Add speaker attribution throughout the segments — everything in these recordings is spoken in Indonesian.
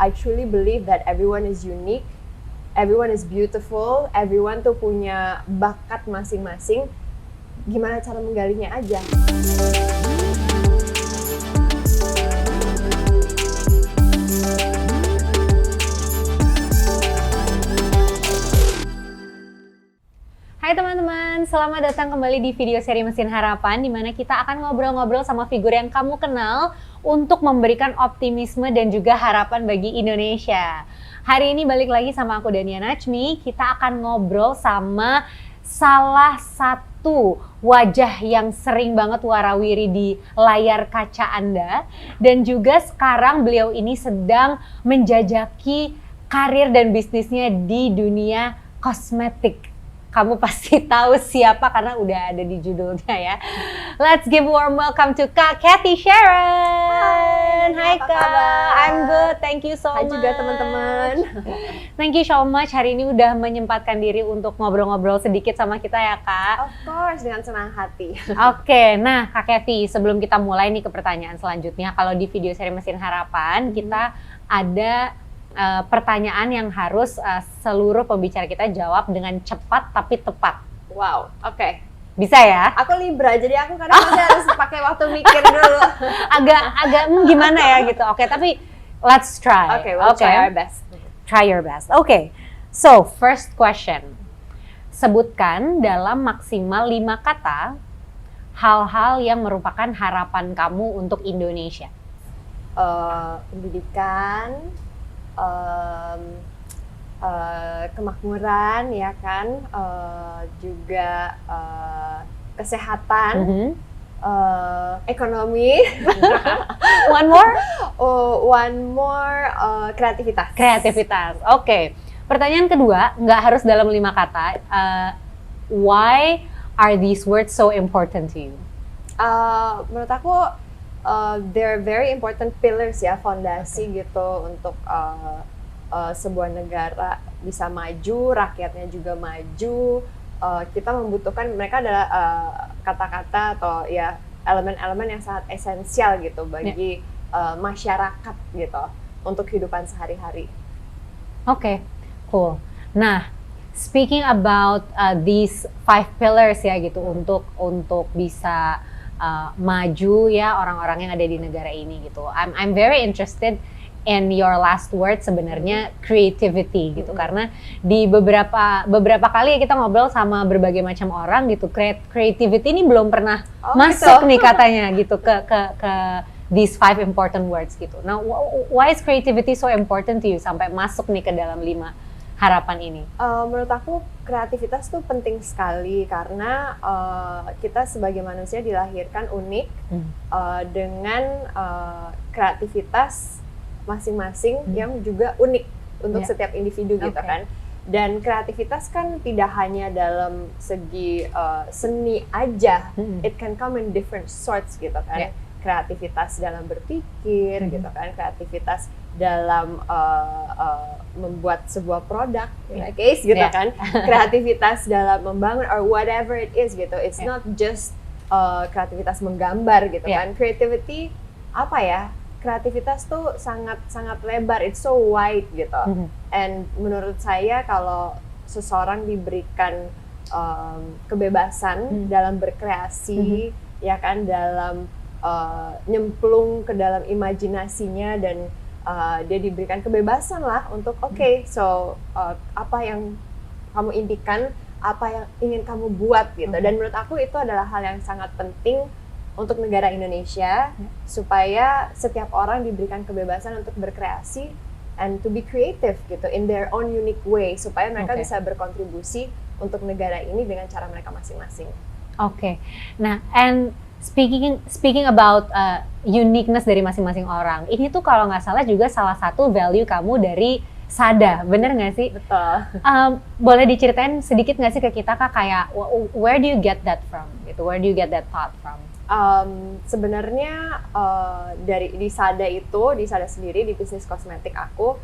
Speaker 1: I truly believe that everyone is unique, everyone is beautiful, everyone tuh punya bakat masing-masing. Gimana cara menggalinya aja.
Speaker 2: Hai teman-teman, selamat datang kembali di video seri Mesin Harapan, di mana kita akan ngobrol-ngobrol sama figur yang kamu kenal untuk memberikan optimisme dan juga harapan bagi Indonesia. Hari ini balik lagi sama aku Dania Najmi, kita akan ngobrol sama salah satu wajah yang sering banget warawiri di layar kaca Anda, dan juga sekarang beliau ini sedang menjajaki karir dan bisnisnya di dunia kosmetik. Kamu pasti tahu siapa karena udah ada di judulnya ya. Let's give a warm welcome to Kak Cathy Sharon. Hai Kak, I'm good. Thank you so much.
Speaker 1: Hai juga teman-teman.
Speaker 2: Thank you so much hari ini udah menyempatkan diri untuk ngobrol-ngobrol sedikit sama kita ya Kak.
Speaker 1: Of course, dengan senang hati.
Speaker 2: Oke, nah Kak Cathy, sebelum kita mulai nih ke pertanyaan selanjutnya, kalau di video seri Mesin Harapan kita ada pertanyaan yang harus seluruh pembicara kita jawab dengan cepat tapi tepat.
Speaker 1: Wow, oke.
Speaker 2: Bisa ya?
Speaker 1: Aku Libra, jadi aku kadang masih harus pakai waktu mikir dulu.
Speaker 2: agak gimana ya gitu. Oke, tapi let's try.
Speaker 1: Oke, we'll try our best.
Speaker 2: Try your best. Oke. So, first question. Sebutkan dalam maksimal 5 kata hal-hal yang merupakan harapan kamu untuk Indonesia.
Speaker 1: Pendidikan, kemakmuran ya kan, juga kesehatan, ekonomi.
Speaker 2: One more?
Speaker 1: Kreativitas.
Speaker 2: Kreativitas. Oke. Pertanyaan kedua, nggak harus dalam 5 kata. Why are these words so important to you?
Speaker 1: Menurut aku they're very important pillars ya, fondasi gitu untuk sebuah negara bisa maju, rakyatnya juga maju. Kita membutuhkan, mereka adalah kata-kata atau ya elemen-elemen yang sangat esensial gitu bagi masyarakat gitu untuk kehidupan sehari-hari.
Speaker 2: Oke, cool. Nah, speaking about these 5 pillars ya gitu untuk bisa maju ya orang-orang yang ada di negara ini gitu. I'm very interested in your last word sebenarnya, creativity gitu, karena di beberapa kali kita ngobrol sama berbagai macam orang gitu, creativity ini belum pernah masuk nih katanya gitu ke these 5 important words gitu. Now why is creativity so important to you sampai masuk nih ke dalam 5 harapan ini?
Speaker 1: Menurut aku kreativitas tuh penting sekali karena kita sebagai manusia dilahirkan unik dengan kreativitas masing-masing yang juga unik untuk setiap individu gitu kan. Dan kreativitas kan tidak hanya dalam segi seni aja, it can come in different sorts gitu kan. Kreativitas dalam berpikir gitu kan, kreativitas dalam membuat sebuah produk, case gitu kan, kreativitas dalam membangun or whatever it is gitu. It's not just kreativitas menggambar gitu kan. Creativity apa ya? Kreativitas tuh sangat lebar, it's so wide gitu. And menurut saya kalau seseorang diberikan kebebasan dalam berkreasi, ya kan, dalam nyemplung ke dalam imajinasinya dan dia diberikan kebebasan lah untuk so apa yang kamu impikan, apa yang ingin kamu buat gitu. Dan menurut aku itu adalah hal yang sangat penting untuk negara Indonesia, supaya setiap orang diberikan kebebasan untuk berkreasi and to be creative gitu in their own unique way, supaya mereka bisa berkontribusi untuk negara ini dengan cara mereka masing-masing.
Speaker 2: Oke. Nah, and speaking about uniqueness dari masing-masing orang, ini tuh kalau nggak salah juga salah satu value kamu dari Sada, bener nggak sih?
Speaker 1: Betul.
Speaker 2: Boleh diceritain sedikit nggak sih ke kita Kak, kayak where do you get that from? Gitu, where do you get that thought from?
Speaker 1: Sebenarnya di Sada sendiri, di bisnis kosmetik aku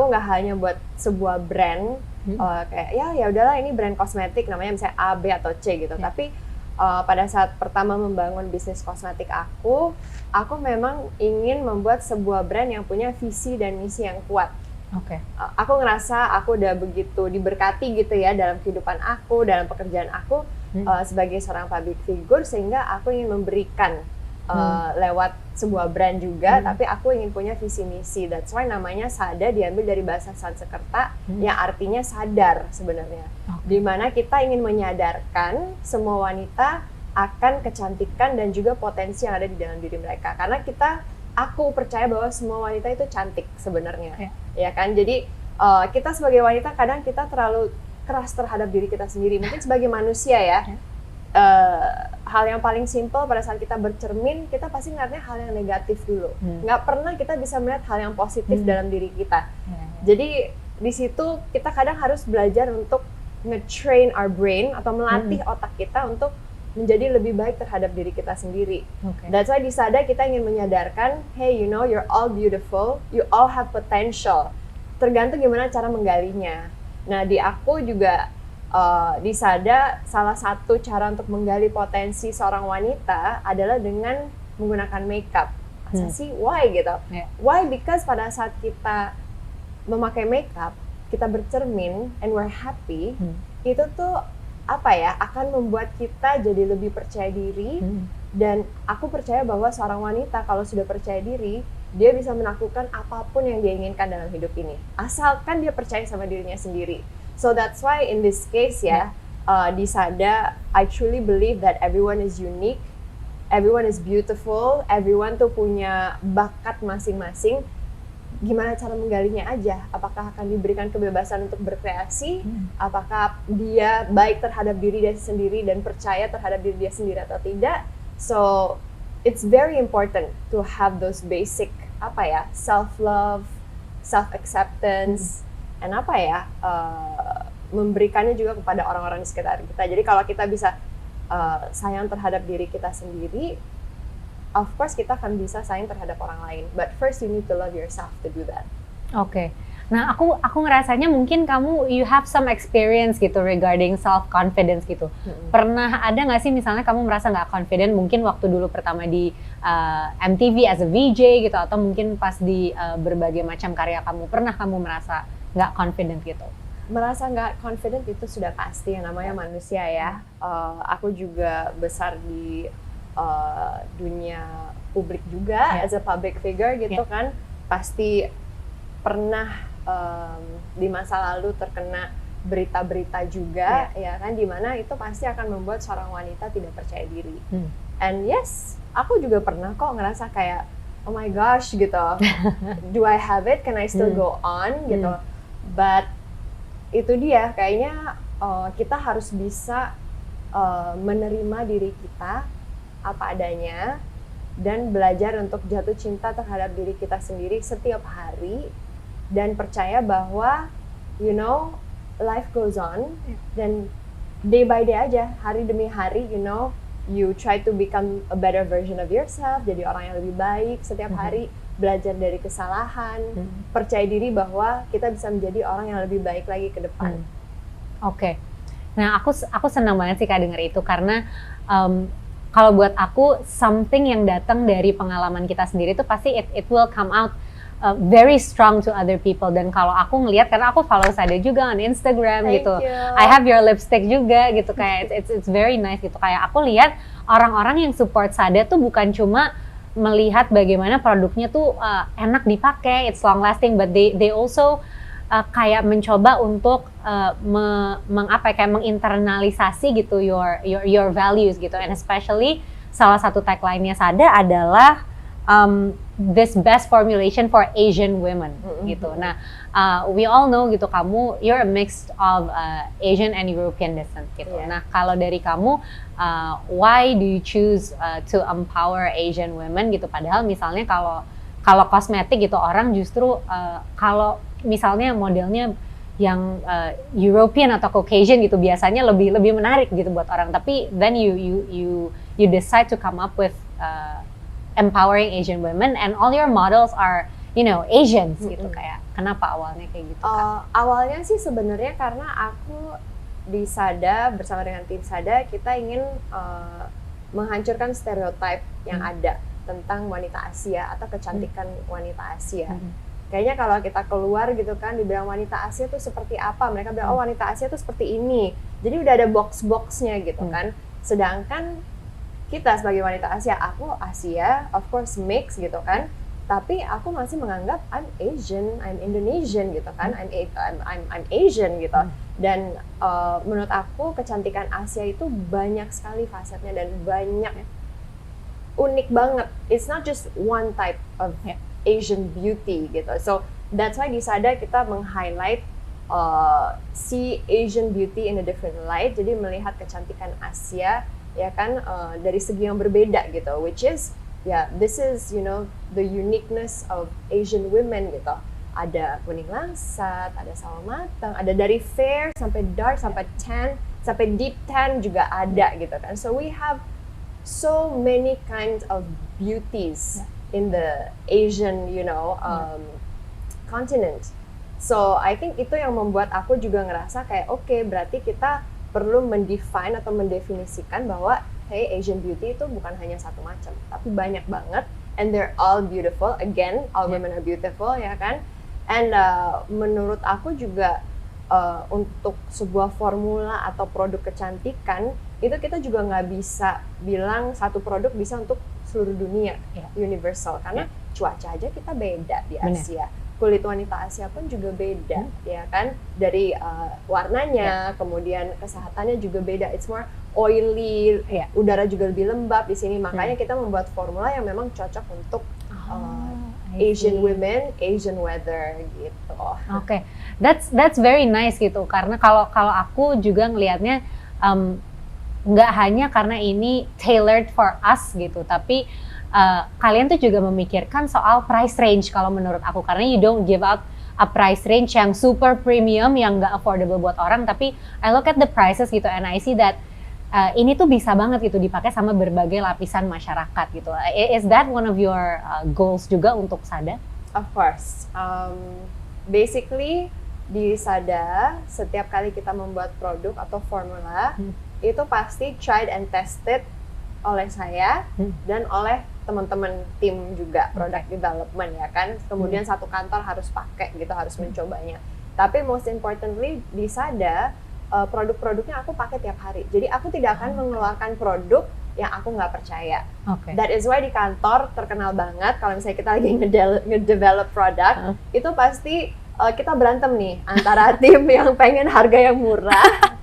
Speaker 1: nggak hanya buat sebuah brand kayak ya udahlah ini brand kosmetik namanya misalnya A, B atau C gitu, tapi pada saat pertama membangun bisnis kosmetik aku memang ingin membuat sebuah brand yang punya visi dan misi yang kuat. Aku ngerasa aku udah begitu diberkati gitu ya dalam kehidupan aku, dalam pekerjaan aku sebagai seorang public figure, sehingga aku ingin memberikan lewat sebuah brand juga, tapi aku ingin punya visi misi. That's why namanya Sada diambil dari bahasa Sanskerta yang artinya sadar sebenarnya. Dimana kita ingin menyadarkan semua wanita akan kecantikan dan juga potensi yang ada di dalam diri mereka. Karena aku percaya bahwa semua wanita itu cantik sebenarnya, ya kan? Jadi kita sebagai wanita kadang kita terlalu keras terhadap diri kita sendiri. Mungkin sebagai manusia ya. Hal yang paling simpel pada saat kita bercermin, kita pasti ngeliatnya hal yang negatif dulu. Nggak pernah kita bisa melihat hal yang positif dalam diri kita. Jadi di situ kita kadang harus belajar untuk nge-train our brain atau melatih otak kita untuk menjadi lebih baik terhadap diri kita sendiri. That's why di Sada kita ingin menyadarkan, hey, you know, you're all beautiful, you all have potential. Tergantung gimana cara menggalinya. Nah, di aku juga di Sada, salah satu cara untuk menggali potensi seorang wanita adalah dengan menggunakan makeup. Masa sih? Why gitu? Why? Because pada saat kita memakai makeup, kita bercermin and we're happy, itu tuh akan membuat kita jadi lebih percaya diri. Dan aku percaya bahwa seorang wanita kalau sudah percaya diri, dia bisa melakukan apapun yang dia inginkan dalam hidup ini, asalkan dia percaya sama dirinya sendiri. So that's why in this case di Sada, I truly believe that everyone is unique, everyone is beautiful, everyone tuh punya bakat masing-masing. Gimana cara menggalinya aja? Apakah akan diberikan kebebasan untuk berkreasi? Apakah dia baik terhadap diri dia sendiri dan percaya terhadap diri dia sendiri atau tidak? So it's very important to have those basic self-love, self-acceptance, and memberikannya juga kepada orang-orang di sekitar kita. Jadi kalau kita bisa sayang terhadap diri kita sendiri, of course kita akan bisa sayang terhadap orang lain. But first you need to love yourself to do that.
Speaker 2: Nah aku ngerasanya mungkin kamu you have some experience gitu regarding self confidence gitu. Pernah ada nggak sih misalnya kamu merasa nggak confident mungkin waktu dulu pertama di MTV as a VJ gitu, atau mungkin pas di berbagai macam karya pernah kamu merasa nggak confident gitu?
Speaker 1: Merasa nggak confident itu sudah pasti, yang namanya manusia ya. Aku juga besar di dunia publik juga, as a public figure gitu kan, pasti pernah di masa lalu terkena berita-berita juga, ya kan, dimana itu pasti akan membuat seorang wanita tidak percaya diri. And yes, aku juga pernah kok ngerasa kayak, oh my gosh gitu, do I have it? Can I still go on gitu? But itu dia, kayaknya kita harus bisa menerima diri kita apa adanya dan belajar untuk jatuh cinta terhadap diri kita sendiri setiap hari dan percaya bahwa you know life goes on, dan day by day aja, hari demi hari, you know, you try to become a better version of yourself, jadi orang yang lebih baik setiap hari, belajar dari kesalahan, percaya diri bahwa kita bisa menjadi orang yang lebih baik lagi ke depan.
Speaker 2: Nah aku senang banget sih Kak denger itu, karena kalau buat aku something yang datang dari pengalaman kita sendiri itu pasti it will come out very strong to other people. Dan kalau aku ngelihat, karena aku follow Sada juga on Instagram gitu, I have your lipstick juga gitu, kayak it's very nice gitu. Kayak aku lihat orang-orang yang support Sada tuh bukan cuma melihat bagaimana produknya tuh enak dipakai, it's long lasting, but they also kayak mencoba untuk menginternalisasi gitu your values gitu. And especially salah satu tagline-nya Sada adalah this best formulation for Asian women gitu. Nah, we all know gitu, you're a mix of Asian and European descent gitu. Nah, kalau dari kamu, why do you choose to empower Asian women gitu? Padahal misalnya kalau kosmetik gitu, orang justru kalau misalnya modelnya yang European atau Caucasian gitu biasanya lebih menarik gitu buat orang. Tapi then you decide to come up with empowering Asian women, and all your models are, you know, Asians gitu. Kayak kenapa awalnya kayak gitu?
Speaker 1: Awalnya sih sebenarnya karena aku di Sada bersama dengan tim Sada kita ingin menghancurkan stereotip yang ada tentang wanita Asia atau kecantikan wanita Asia. Kayaknya kalau kita keluar gitu kan dibilang wanita Asia tuh seperti apa, mereka bilang oh wanita Asia tuh seperti ini. Jadi udah ada box-boxnya gitu kan. Sedangkan kita sebagai wanita Asia, aku Asia, of course mix gitu kan. Tapi aku masih menganggap I'm Asian, I'm Indonesian gitu kan, I'm Asian gitu. Dan menurut aku kecantikan Asia itu banyak sekali fasetnya dan banyak unik banget. It's not just one type of Asian beauty gitu. So that's why di Sada kita meng-highlight see Asian beauty in a different light. Jadi melihat kecantikan Asia ya kan dari segi yang berbeda gitu, which is this is the uniqueness of Asian women gitu. Ada kuning langsat, ada sawo matang, ada dari fair sampai dark sampai tan, sampai deep tan juga ada gitu kan. So we have so many kinds of beauties in the Asian continent. So I think itu yang membuat aku juga ngerasa kayak oke, berarti kita perlu mendefine atau mendefinisikan bahwa hey, Asian beauty itu bukan hanya satu macam, tapi banyak banget, and they're all beautiful. Again, all women are beautiful, ya kan? And menurut aku juga untuk sebuah formula atau produk kecantikan itu kita juga nggak bisa bilang satu produk bisa untuk seluruh dunia, universal, karena cuaca aja kita beda di Asia. Kulit wanita Asia pun juga beda, ya kan? Dari warnanya, kemudian kesehatannya juga beda. It's more oily, udara juga lebih lembab di sini. Makanya kita membuat formula yang memang cocok untuk Asian women, Asian weather gitu.
Speaker 2: Oke, that's very nice gitu. Karena kalau aku juga ngelihatnya nggak hanya karena ini tailored for us gitu, tapi kalian tuh juga memikirkan soal price range kalau menurut aku, karena you don't give out a price range yang super premium yang nggak affordable buat orang, tapi I look at the prices gitu and I see that ini tuh bisa banget gitu dipakai sama berbagai lapisan masyarakat gitu. Is that one of your goals juga untuk Sada?
Speaker 1: Of course. Basically di Sada setiap kali kita membuat produk atau formula itu pasti tried and tested oleh saya dan oleh teman-teman tim juga product development ya kan. Kemudian satu kantor harus pakai gitu, harus mencobanya. Tapi most importantly di Sada produk-produknya aku pakai tiap hari. Jadi aku tidak akan mengeluarkan produk yang aku nggak percaya. That is why di kantor terkenal banget kalau misalnya kita lagi ngedevelop produk, itu pasti kita berantem nih antara tim yang pengen harga yang murah,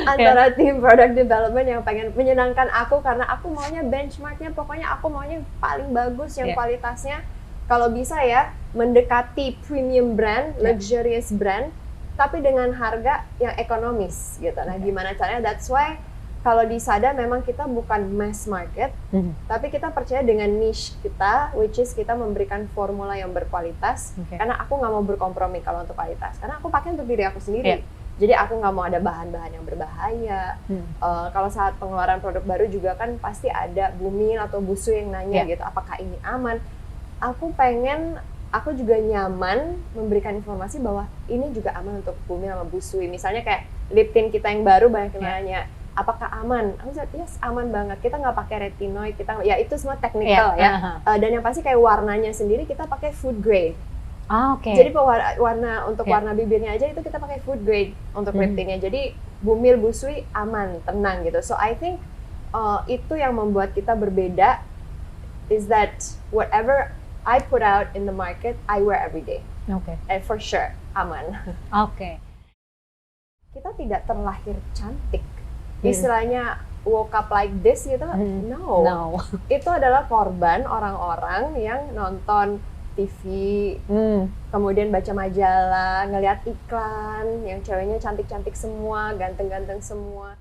Speaker 1: antara tim product development yang pengen menyenangkan aku karena aku maunya benchmarknya, pokoknya aku maunya paling bagus yang kualitasnya. Kalau bisa ya mendekati premium brand, luxurious brand, tapi dengan harga yang ekonomis gitu. Nah, gimana caranya? That's why kalau di Sada memang kita bukan mass market, tapi kita percaya dengan niche kita, which is kita memberikan formula yang berkualitas. Karena aku nggak mau berkompromi kalau untuk kualitas, karena aku pakai untuk diri aku sendiri. Jadi aku nggak mau ada bahan-bahan yang berbahaya. Kalau saat pengeluaran produk baru juga kan pasti ada Bumil atau Busu yang nanya gitu, apakah ini aman? Aku juga nyaman memberikan informasi bahwa ini juga aman untuk Bumil sama Busui. Misalnya kayak lip tint kita yang baru banyak yang nanya, apakah aman? Aku bilang, yes aman banget. Kita nggak pakai retinoid, ya itu semua technical ya. Dan yang pasti kayak warnanya sendiri kita pakai food grade. Jadi warna untuk warna bibirnya aja itu kita pakai food grade untuk lip tintnya. Jadi Bumil, Busui aman, tenang gitu. So I think itu yang membuat kita berbeda, is that whatever I put out in the market, I wear every day. And for sure, aman. Kita tidak terlahir cantik. Istilahnya woke up like this gitu, no. Itu adalah korban orang-orang yang nonton TV, kemudian baca majalah, ngelihat iklan, yang ceweknya cantik-cantik semua, ganteng-ganteng semua.